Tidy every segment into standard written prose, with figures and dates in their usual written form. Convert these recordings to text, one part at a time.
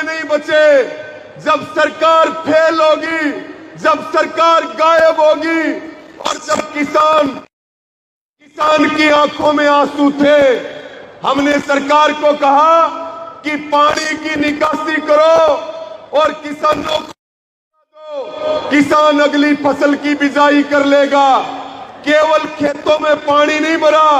नहीं बचे। जब सरकार फेल होगी, जब सरकार गायब होगी और जब किसान की आंखों में आंसू थे, हमने सरकार को कहा कि पानी की निकासी करो और किसानों को दो, किसान अगली फसल की बिजाई कर लेगा। केवल खेतों में पानी नहीं भरा,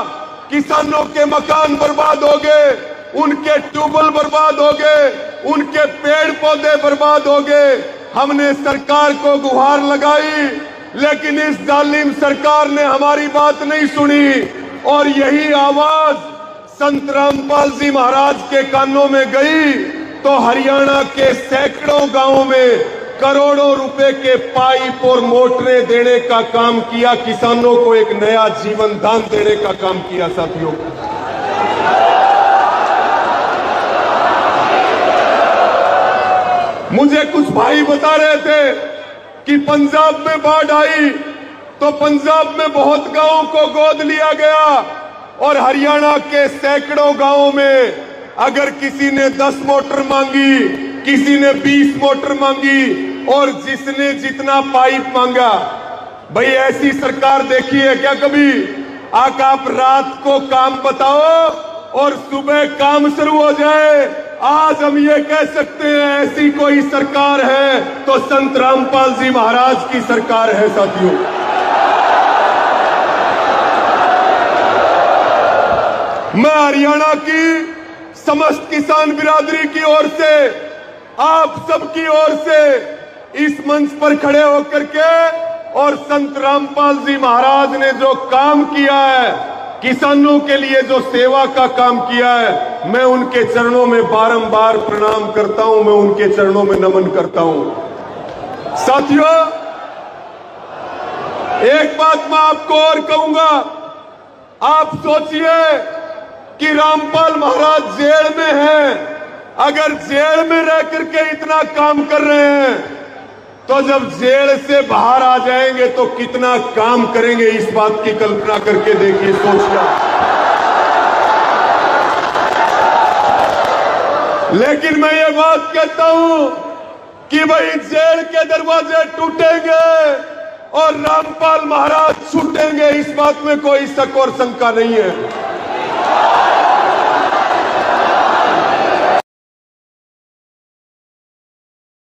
किसानों के मकान बर्बाद हो गए, उनके ट्यूबवेल बर्बाद हो गए, उनके पेड़ पौधे बर्बाद हो गए। हमने सरकार को गुहार लगाई, लेकिन इस जालिम सरकार ने हमारी बात नहीं सुनी और यही आवाज संत रामपाल जी महाराज के कानों में गई तो हरियाणा के सैकड़ों गांवों में करोड़ों रुपए के पाइप और मोटरें देने का काम किया, किसानों को एक नया जीवन दान देने का काम किया। साथियों, मुझे कुछ भाई बता रहे थे कि पंजाब में बाढ़ आई तो पंजाब में बहुत गांवों को गोद लिया गया और हरियाणा के सैकड़ों गांवों में अगर किसी ने 10 मोटर मांगी, किसी ने 20 मोटर मांगी और जिसने जितना पाइप मांगा। भाई ऐसी सरकार देखी है क्या कभी? आप रात को काम बताओ और सुबह काम शुरू हो जाए। आज हम ये कह सकते हैं ऐसी कोई सरकार है तो संत रामपाल जी महाराज की सरकार है। साथियों, मैं हरियाणा की समस्त किसान बिरादरी की ओर से, आप सबकी ओर से इस मंच पर खड़े होकर के और संत रामपाल जी महाराज ने जो काम किया है, किसानों के लिए जो सेवा का काम किया है, मैं उनके चरणों में बारंबार प्रणाम करता हूं, मैं उनके चरणों में नमन करता हूं। साथियों, एक बात मैं आपको और कहूंगा, आप सोचिए कि रामपाल महाराज जेल में हैं। अगर जेल में रह करके इतना काम कर रहे हैं तो जब जेल से बाहर आ जाएंगे तो कितना काम करेंगे, इस बात की कल्पना करके देखिए, सोचना। लेकिन मैं ये बात कहता हूं कि भाई जेल के दरवाजे टूटेंगे और रामपाल महाराज छूटेंगे, इस बात में कोई शक और शंका नहीं है।